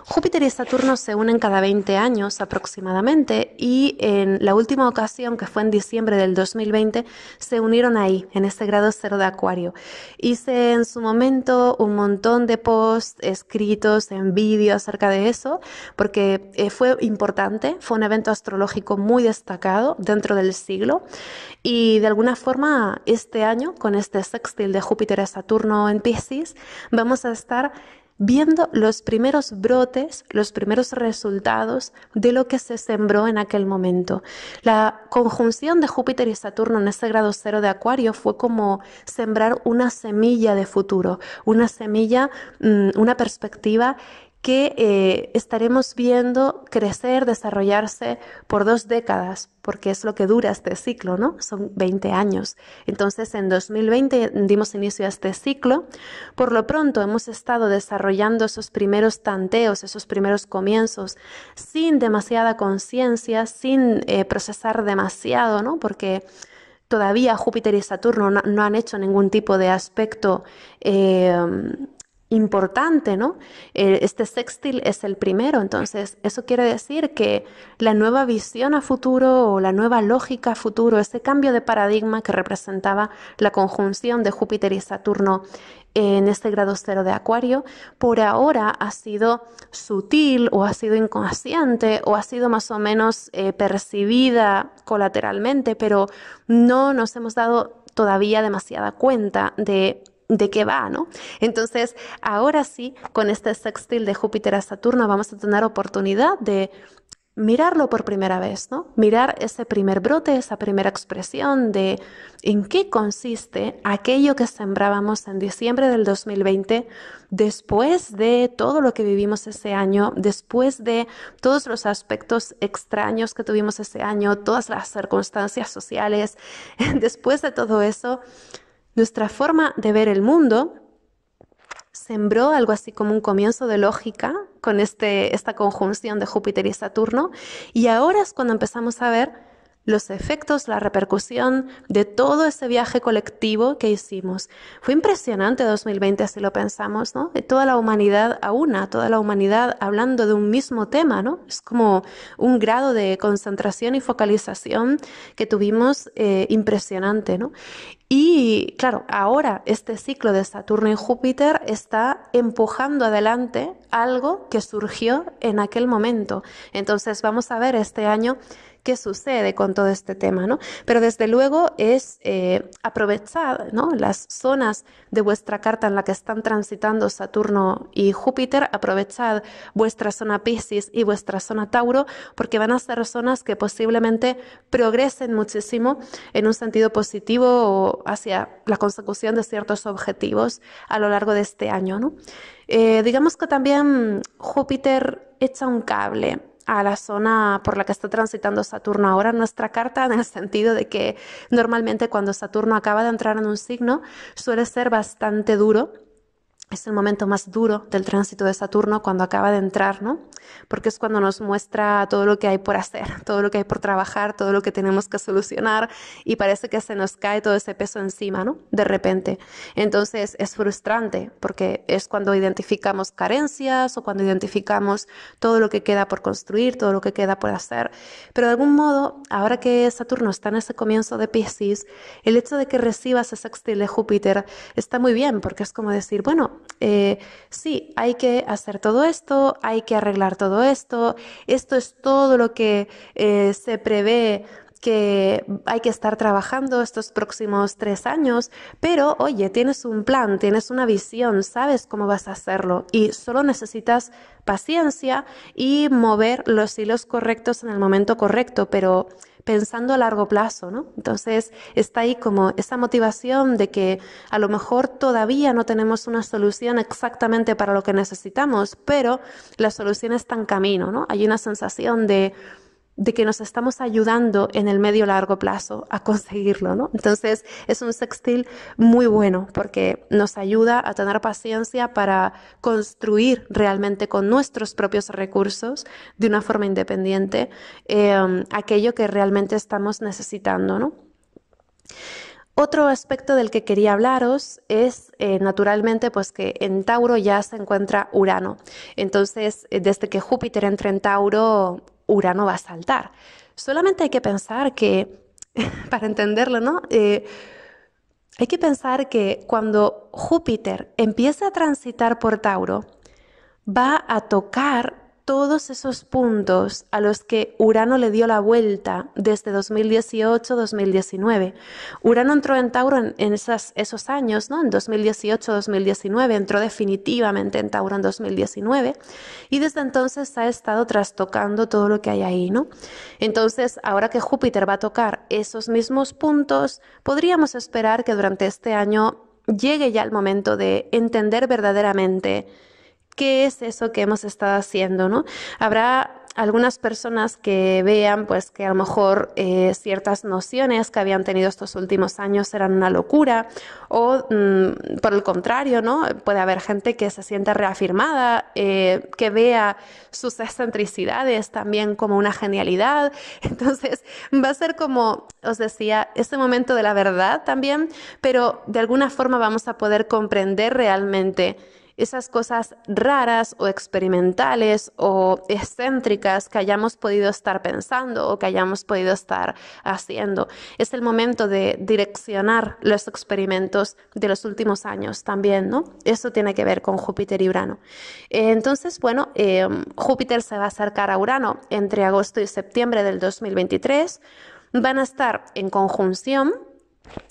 A: Júpiter y Saturno se unen cada 20 años aproximadamente y en la última ocasión, que fue en diciembre del 2020, se unieron ahí, en ese grado 0 de Acuario. Hice en su momento un montón de posts escritos en vídeo acerca de eso, porque fue importante, fue un evento astrológico muy destacado dentro del siglo y de alguna forma este año, con este sextil de Júpiter a Saturno en Piscis, vamos a estar viendo los primeros brotes, los primeros resultados de lo que se sembró en aquel momento. La conjunción de Júpiter y Saturno en ese grado 0 de Acuario fue como sembrar una semilla de futuro, una semilla, una perspectiva que estaremos viendo crecer, desarrollarse por 2 décadas, porque es lo que dura este ciclo, ¿no? Son 20 años. Entonces, en 2020 dimos inicio a este ciclo. Por lo pronto, hemos estado desarrollando esos primeros tanteos, esos primeros comienzos, sin demasiada conciencia, sin procesar demasiado, ¿no? Porque todavía Júpiter y Saturno no han hecho ningún tipo de aspecto importante, ¿no? Este sextil es el primero, entonces eso quiere decir que la nueva visión a futuro o la nueva lógica a futuro, ese cambio de paradigma que representaba la conjunción de Júpiter y Saturno en este grado cero de Acuario, por ahora ha sido sutil o ha sido inconsciente o ha sido más o menos percibida colateralmente, pero no nos hemos dado todavía demasiada cuenta de qué va, ¿no? Entonces, ahora sí, con este sextil de Júpiter a Saturno vamos a tener oportunidad de mirarlo por primera vez, ¿no? Mirar ese primer brote, esa primera expresión de en qué consiste aquello que sembrábamos en diciembre del 2020, después de todo lo que vivimos ese año, después de todos los aspectos extraños que tuvimos ese año, todas las circunstancias sociales, después de todo eso. Nuestra forma de ver el mundo sembró algo así como un comienzo de lógica con esta conjunción de Júpiter y Saturno, y ahora es cuando empezamos a ver los efectos, la repercusión de todo ese viaje colectivo que hicimos. Fue impresionante 2020 si lo pensamos, ¿no? De toda la humanidad a una, toda la humanidad hablando de un mismo tema, ¿no? Es como un grado de concentración y focalización que tuvimos impresionante, ¿no? Y claro, ahora este ciclo de Saturno y Júpiter está empujando adelante algo que surgió en aquel momento. Entonces vamos a ver este año qué sucede con todo este tema, ¿no? Pero desde luego es aprovechar, ¿no?, las zonas de vuestra carta en la que están transitando Saturno y Júpiter, aprovechad vuestra zona Piscis y vuestra zona Tauro, porque van a ser zonas que posiblemente progresen muchísimo en un sentido positivo o hacia la consecución de ciertos objetivos a lo largo de este año, ¿no? Digamos que también Júpiter echa un cable a la zona por la que está transitando Saturno ahora en nuestra carta, en el sentido de que normalmente cuando Saturno acaba de entrar en un signo suele ser bastante duro. Es el momento más duro del tránsito de Saturno cuando acaba de entrar, ¿no? Porque es cuando nos muestra todo lo que hay por hacer, todo lo que hay por trabajar, todo lo que tenemos que solucionar, y parece que se nos cae todo ese peso encima, ¿no? De repente. Entonces es frustrante porque es cuando identificamos carencias o cuando identificamos todo lo que queda por construir, todo lo que queda por hacer. Pero de algún modo, ahora que Saturno está en ese comienzo de Piscis, el hecho de que recibas ese sextil de Júpiter está muy bien, porque es como decir, bueno, sí, hay que hacer todo esto, hay que arreglar todo esto, esto es todo lo que se prevé que hay que estar trabajando estos próximos 3 años, pero oye, tienes un plan, tienes una visión, sabes cómo vas a hacerlo y solo necesitas paciencia y mover los hilos correctos en el momento correcto, pero pensando a largo plazo, ¿no? Entonces está ahí como esa motivación de que a lo mejor todavía no tenemos una solución exactamente para lo que necesitamos, pero la solución está en camino, ¿no? Hay una sensación de que nos estamos ayudando en el medio largo plazo a conseguirlo, ¿no? Entonces es un sextil muy bueno porque nos ayuda a tener paciencia para construir realmente con nuestros propios recursos de una forma independiente aquello que realmente estamos necesitando, ¿no? Otro aspecto del que quería hablaros es naturalmente pues que en Tauro ya se encuentra Urano. Entonces desde que Júpiter entre en Tauro, Urano va a saltar. Solamente hay que pensar que, para entenderlo, ¿no? Hay que pensar que cuando Júpiter empiece a transitar por Tauro, va a tocar todos esos puntos a los que Urano le dio la vuelta desde 2018-2019. Urano entró en Tauro en esos años, ¿no? En 2018-2019, entró definitivamente en Tauro en 2019 y desde entonces ha estado trastocando todo lo que hay ahí, ¿no? Entonces, ahora que Júpiter va a tocar esos mismos puntos, podríamos esperar que durante este año llegue ya el momento de entender verdaderamente ¿qué es eso que hemos estado haciendo, ¿no? Habrá algunas personas que vean pues que a lo mejor ciertas nociones que habían tenido estos últimos años eran una locura o por el contrario, ¿no? Puede haber gente que se sienta reafirmada, que vea sus excentricidades también como una genialidad. Entonces va a ser como os decía, este momento de la verdad también, pero de alguna forma vamos a poder comprender realmente esas cosas raras o experimentales o excéntricas que hayamos podido estar pensando o que hayamos podido estar haciendo. Es el momento de direccionar los experimentos de los últimos años también, ¿no? Eso tiene que ver con Júpiter y Urano. Entonces, bueno, Júpiter se va a acercar a Urano entre agosto y septiembre del 2023. Van a estar en conjunción.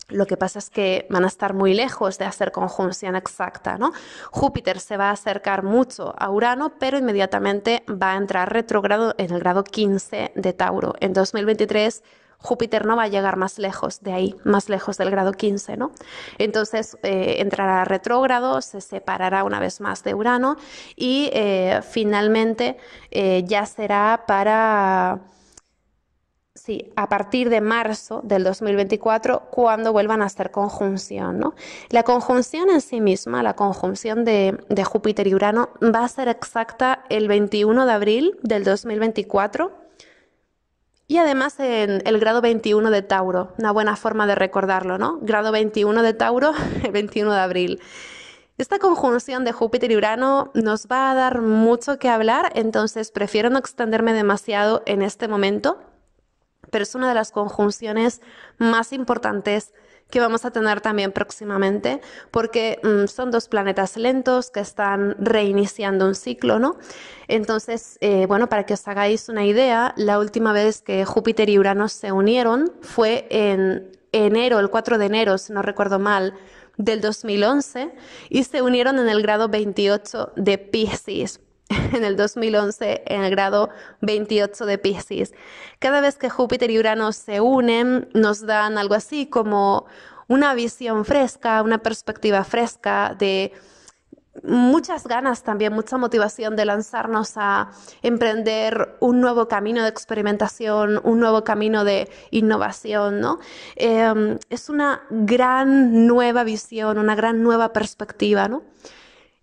A: Lo que pasa es que van a estar muy lejos de hacer conjunción exacta, ¿no? Júpiter se va a acercar mucho a Urano, pero inmediatamente va a entrar retrógrado en el grado 15 de Tauro. En 2023 Júpiter no va a llegar más lejos de ahí, más lejos del grado 15, ¿no? Entonces entrará retrógrado, se separará una vez más de Urano y finalmente ya será para... Sí, a partir de marzo del 2024, cuando vuelvan a hacer conjunción, ¿no? La conjunción en sí misma, la conjunción de Júpiter y Urano, va a ser exacta el 21 de abril del 2024 y además en el grado 21 de Tauro, una buena forma de recordarlo, ¿no? Grado 21 de Tauro, el 21 de abril. Esta conjunción de Júpiter y Urano nos va a dar mucho que hablar, entonces prefiero no extenderme demasiado en este momento, pero es una de las conjunciones más importantes que vamos a tener también próximamente, porque son dos planetas lentos que están reiniciando un ciclo, ¿no? Entonces, bueno, para que os hagáis una idea, la última vez que Júpiter y Urano se unieron fue en enero, el 4 de enero, si no recuerdo mal, del 2011, y se unieron en el grado 28 de Piscis. En el 2011 en el grado 28 de Piscis. Cada vez que Júpiter y Urano se unen, nos dan algo así como una visión fresca, una perspectiva fresca de muchas ganas también, mucha motivación de lanzarnos a emprender un nuevo camino de experimentación, un nuevo camino de innovación, ¿no? Es una gran nueva visión, una gran nueva perspectiva, ¿no?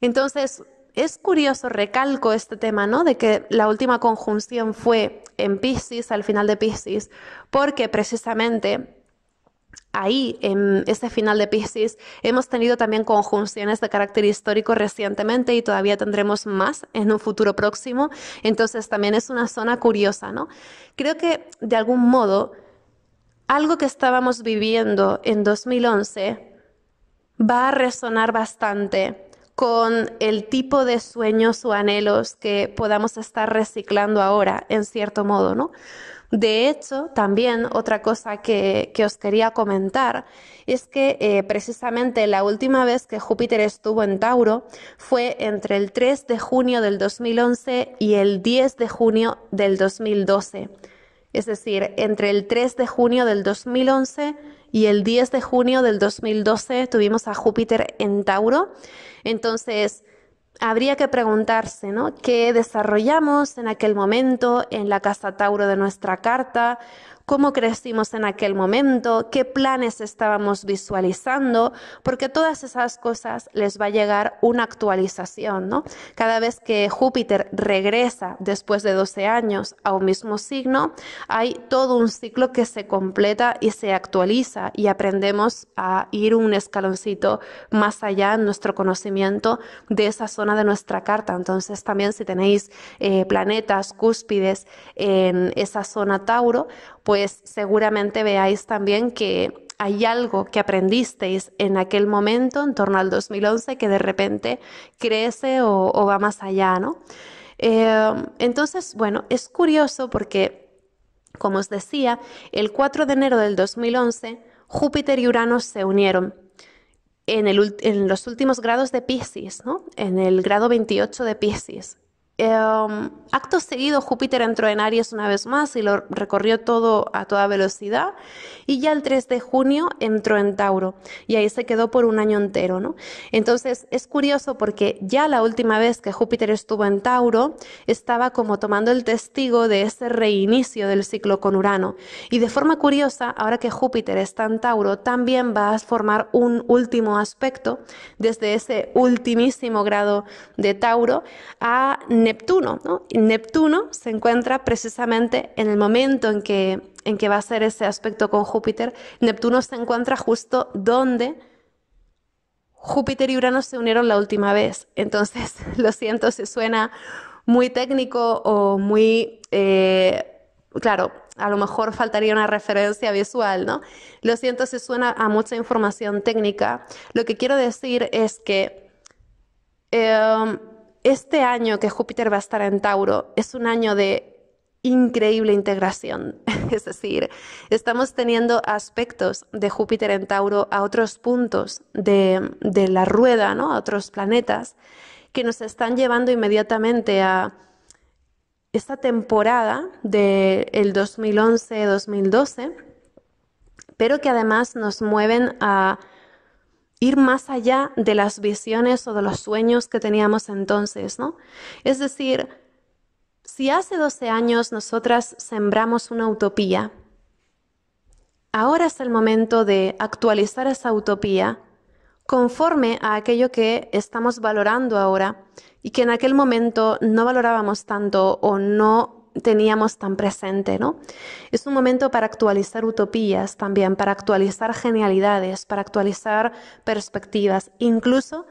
A: Entonces, es curioso, recalco este tema, ¿no? De que la última conjunción fue en Piscis, al final de Piscis, porque precisamente ahí, en ese final de Piscis, hemos tenido también conjunciones de carácter histórico recientemente y todavía tendremos más en un futuro próximo. Entonces, también es una zona curiosa, ¿no? Creo que, de algún modo, algo que estábamos viviendo en 2011 va a resonar bastante con el tipo de sueños o anhelos que podamos estar reciclando ahora, en cierto modo, ¿no? De hecho, también otra cosa que os quería comentar es que precisamente la última vez que Júpiter estuvo en Tauro fue entre el 3 de junio del 2011 y el 10 de junio del 2012. Es decir, entre el 3 de junio del 2011 y el 10 de junio del 2012 tuvimos a Júpiter en Tauro. Entonces, habría que preguntarse, ¿no? ¿Qué desarrollamos en aquel momento en la casa Tauro de nuestra carta? ¿Cómo crecimos en aquel momento? ¿Qué planes estábamos visualizando? Porque todas esas cosas les va a llegar una actualización, ¿no? Cada vez que Júpiter regresa después de 12 años a un mismo signo, hay todo un ciclo que se completa y se actualiza y aprendemos a ir un escaloncito más allá en nuestro conocimiento de esa zona de nuestra carta. Entonces también si tenéis planetas cúspides en esa zona Tauro, pues seguramente veáis también que hay algo que aprendisteis en aquel momento, en torno al 2011, que de repente crece o va más allá, ¿no? Entonces, bueno, es curioso porque, como os decía, el 4 de enero del 2011, Júpiter y Urano se unieron en los últimos grados de Piscis, ¿no? En el grado 28 de Piscis. Acto seguido Júpiter entró en Aries una vez más y lo recorrió todo a toda velocidad y ya el 3 de junio entró en Tauro y ahí se quedó por un año entero, ¿no? Entonces es curioso porque ya la última vez que Júpiter estuvo en Tauro estaba como tomando el testigo de ese reinicio del ciclo con Urano y de forma curiosa ahora que Júpiter está en Tauro también va a formar un último aspecto desde ese ultimísimo grado de Tauro a Neptuno, ¿no? Neptuno se encuentra precisamente en el momento en que va a ser ese aspecto con Júpiter. Neptuno se encuentra justo donde Júpiter y Urano se unieron la última vez. Entonces, lo siento si suena muy técnico o muy, claro, a lo mejor faltaría una referencia visual, ¿no? Lo siento si suena a mucha información técnica. Lo que quiero decir es que este año que Júpiter va a estar en Tauro es un año de increíble integración. Es decir, estamos teniendo aspectos de Júpiter en Tauro a otros puntos de la rueda, ¿no? A otros planetas que nos están llevando inmediatamente a esta temporada del 2011-2012, pero que además nos mueven a ir más allá de las visiones o de los sueños que teníamos entonces, ¿no? Es decir, si hace 12 años nosotras sembramos una utopía, ahora es el momento de actualizar esa utopía conforme a aquello que estamos valorando ahora y que en aquel momento no valorábamos tanto o no teníamos tan presente, ¿no? Es un momento para actualizar utopías también, para actualizar genialidades, para actualizar perspectivas, incluso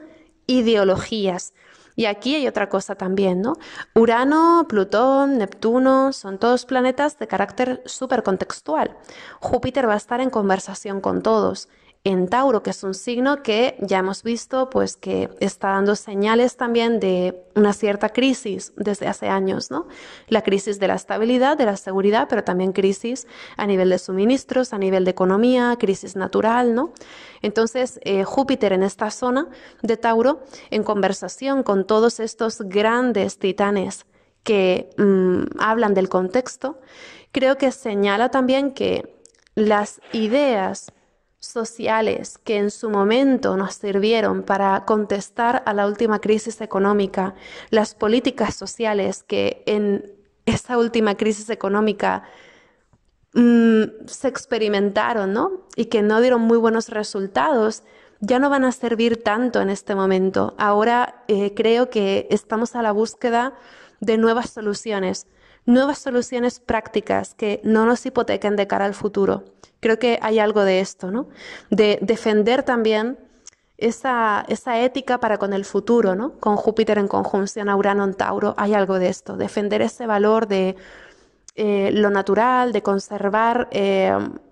A: ideologías. Y aquí hay otra cosa también, ¿no? Urano, Plutón, Neptuno son todos planetas de carácter súper contextual. Júpiter va a estar en conversación con todos. En Tauro, que es un signo que ya hemos visto, pues que está dando señales también de una cierta crisis desde hace años, ¿no? La crisis de la estabilidad, de la seguridad, pero también crisis a nivel de suministros, a nivel de economía, crisis natural, ¿no? Entonces, Júpiter en esta zona de Tauro, en conversación con todos estos grandes titanes que hablan del contexto, creo que señala también que las ideas sociales que en su momento nos sirvieron para contestar a la última crisis económica, las políticas sociales que en esa última crisis económica se experimentaron, ¿no? Y que no dieron muy buenos resultados, ya no van a servir tanto en este momento. Ahora creo que estamos a la búsqueda de nuevas soluciones prácticas que no nos hipotequen de cara al futuro. Creo que hay algo de esto, ¿no? De defender también esa ética para con el futuro, ¿no? Con Júpiter en conjunción a Urano en Tauro, hay algo de esto, defender ese valor de lo natural, de conservar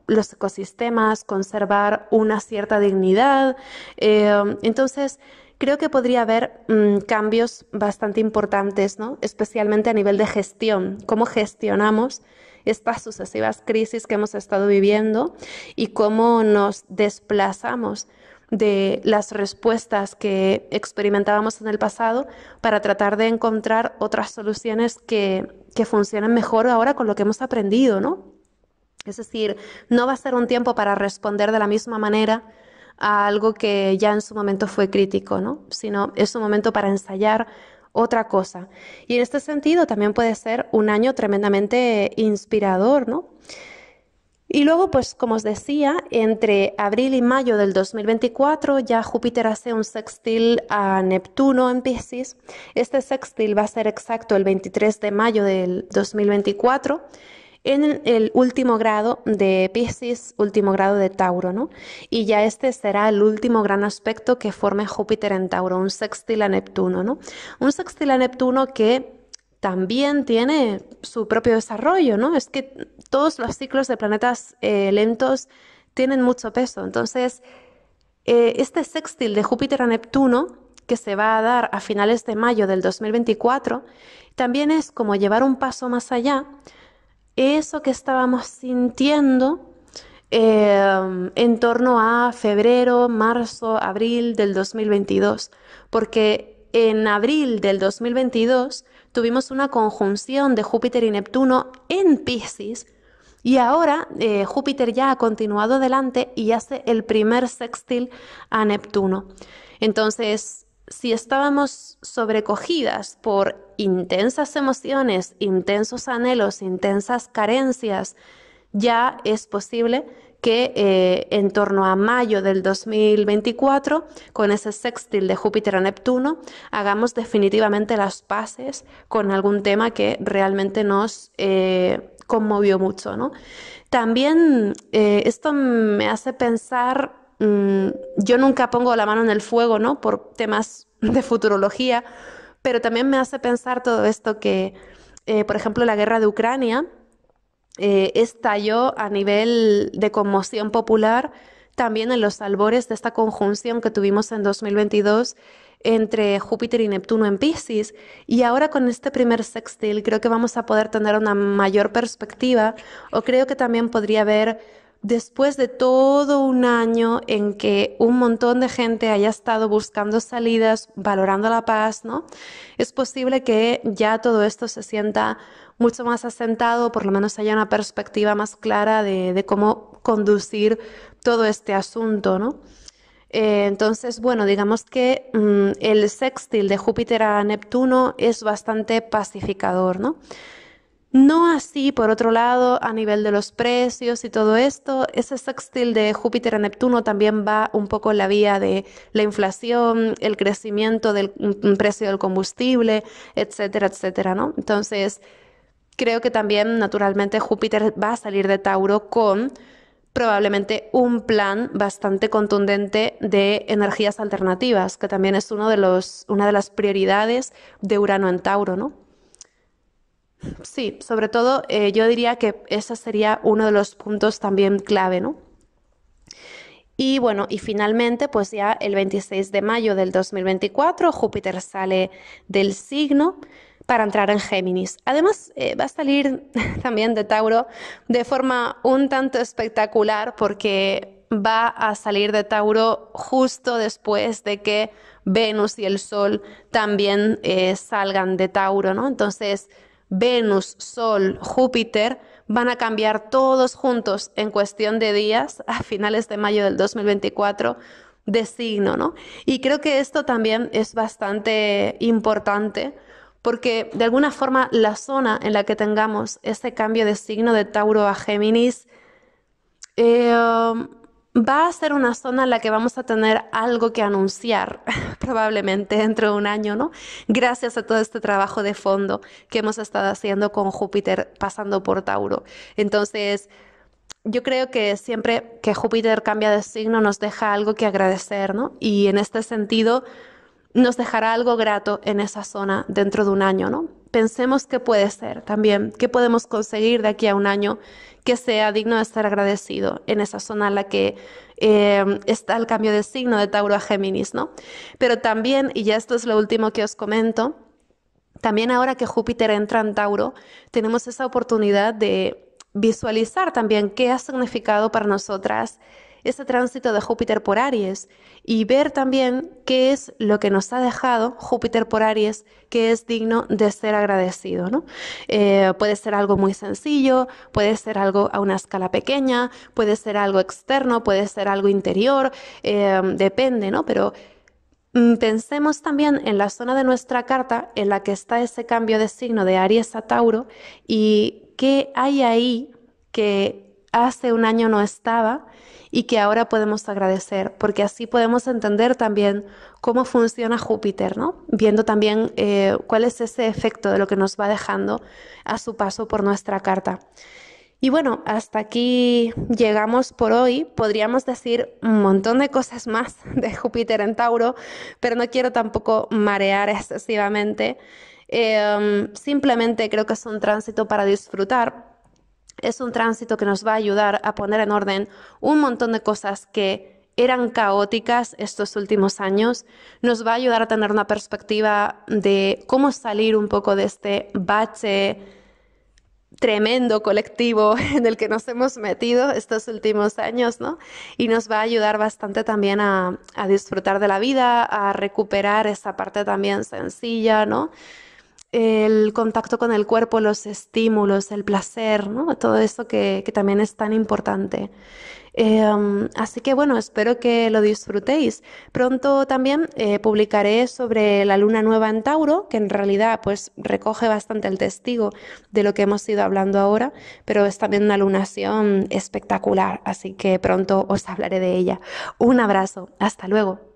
A: los ecosistemas, conservar una cierta dignidad. Entonces, creo que podría haber cambios bastante importantes, ¿no? Especialmente a nivel de gestión, cómo gestionamos estas sucesivas crisis que hemos estado viviendo y cómo nos desplazamos de las respuestas que experimentábamos en el pasado para tratar de encontrar otras soluciones que funcionen mejor ahora con lo que hemos aprendido, ¿no? Es decir, no va a ser un tiempo para responder de la misma manera a algo que ya en su momento fue crítico, ¿no? Sino es un momento para ensayar otra cosa. Y en este sentido también puede ser un año tremendamente inspirador, ¿no? Y luego, pues como os decía, entre abril y mayo del 2024 ya Júpiter hace un sextil a Neptuno en Piscis. Este sextil va a ser exacto el 23 de mayo del 2024 en el último grado de Piscis, último grado de Tauro, ¿no? Y ya este será el último gran aspecto que forme Júpiter en Tauro, un sextil a Neptuno, ¿no? Un sextil a Neptuno que también tiene su propio desarrollo, ¿no? Es que todos los ciclos de planetas lentos tienen mucho peso. Entonces, este sextil de Júpiter a Neptuno, que se va a dar a finales de mayo del 2024, también es como llevar un paso más allá eso que estábamos sintiendo en torno a febrero, marzo, abril del 2022, porque en abril del 2022 tuvimos una conjunción de Júpiter y Neptuno en Piscis y ahora Júpiter ya ha continuado adelante y hace el primer sextil a Neptuno. Entonces, si estábamos sobrecogidas por intensas emociones, intensos anhelos, intensas carencias, ya es posible que en torno a mayo del 2024, con ese sextil de Júpiter a Neptuno, hagamos definitivamente las paces con algún tema que realmente nos conmovió mucho, ¿no? También esto me hace pensar yo nunca pongo la mano en el fuego, ¿no? Por temas de futurología, pero también me hace pensar todo esto que, por ejemplo, la guerra de Ucrania estalló a nivel de conmoción popular también en los albores de esta conjunción que tuvimos en 2022 entre Júpiter y Neptuno en Piscis. Y ahora con este primer sextil creo que vamos a poder tener una mayor perspectiva, o creo que también podría haber, después de todo un año en que un montón de gente haya estado buscando salidas, valorando la paz, ¿no? Es posible que ya todo esto se sienta mucho más asentado, por lo menos haya una perspectiva más clara de cómo conducir todo este asunto, ¿no? Entonces, bueno, digamos que el sextil de Júpiter a Neptuno es bastante pacificador, ¿no? No así, por otro lado, a nivel de los precios y todo esto, ese sextil de Júpiter a Neptuno también va un poco en la vía de la inflación, el crecimiento del precio del combustible, etcétera, etcétera, ¿no? Entonces, creo que también, naturalmente, Júpiter va a salir de Tauro con probablemente un plan bastante contundente de energías alternativas, que también es una de las prioridades de Urano en Tauro, ¿no? Sí, sobre todo yo diría que ese sería uno de los puntos también clave, ¿no? Y bueno, y finalmente, pues ya el 26 de mayo del 2024, Júpiter sale del signo para entrar en Géminis. Además, va a salir también de Tauro de forma un tanto espectacular porque va a salir de Tauro justo después de que Venus y el Sol también salgan de Tauro, ¿no? Entonces, Venus, Sol, Júpiter van a cambiar todos juntos en cuestión de días a finales de mayo del 2024 de signo, ¿no? Y creo que esto también es bastante importante porque de alguna forma la zona en la que tengamos ese cambio de signo de Tauro a Géminis va a ser una zona en la que vamos a tener algo que anunciar, probablemente dentro de un año, ¿no? Gracias a todo este trabajo de fondo que hemos estado haciendo con Júpiter pasando por Tauro. Entonces, yo creo que siempre que Júpiter cambia de signo nos deja algo que agradecer, ¿no? Y en este sentido nos dejará algo grato en esa zona dentro de un año, ¿no? Pensemos qué puede ser también, qué podemos conseguir de aquí a un año que sea digno de estar agradecido en esa zona en la que está el cambio de signo de Tauro a Géminis, ¿no? Pero también, y ya esto es lo último que os comento, también ahora que Júpiter entra en Tauro, tenemos esa oportunidad de visualizar también qué ha significado para nosotras ese tránsito de Júpiter por Aries y ver también qué es lo que nos ha dejado Júpiter por Aries que es digno de ser agradecido, ¿no? Puede ser algo muy sencillo, puede ser algo a una escala pequeña, puede ser algo externo, puede ser algo interior, depende, ¿no? Pero pensemos también en la zona de nuestra carta en la que está ese cambio de signo de Aries a Tauro y qué hay ahí que hace un año no estaba y que ahora podemos agradecer, porque así podemos entender también cómo funciona Júpiter, ¿no? Viendo también cuál es ese efecto de lo que nos va dejando a su paso por nuestra carta. Y bueno, hasta aquí llegamos por hoy. Podríamos decir un montón de cosas más de Júpiter en Tauro, pero no quiero tampoco marear excesivamente. Simplemente creo que es un tránsito para disfrutar. Es un tránsito que nos va a ayudar a poner en orden un montón de cosas que eran caóticas estos últimos años. Nos va a ayudar a tener una perspectiva de cómo salir un poco de este bache tremendo colectivo en el que nos hemos metido estos últimos años, ¿no? Y nos va a ayudar bastante también a disfrutar de la vida, a recuperar esa parte también sencilla, ¿no? El contacto con el cuerpo, los estímulos, el placer, ¿no? Todo eso que también es tan importante. Así que bueno, espero que lo disfrutéis. Pronto también publicaré sobre la luna nueva en Tauro, que en realidad pues recoge bastante el testigo de lo que hemos ido hablando ahora, pero es también una lunación espectacular, así que pronto os hablaré de ella. Un abrazo, hasta luego.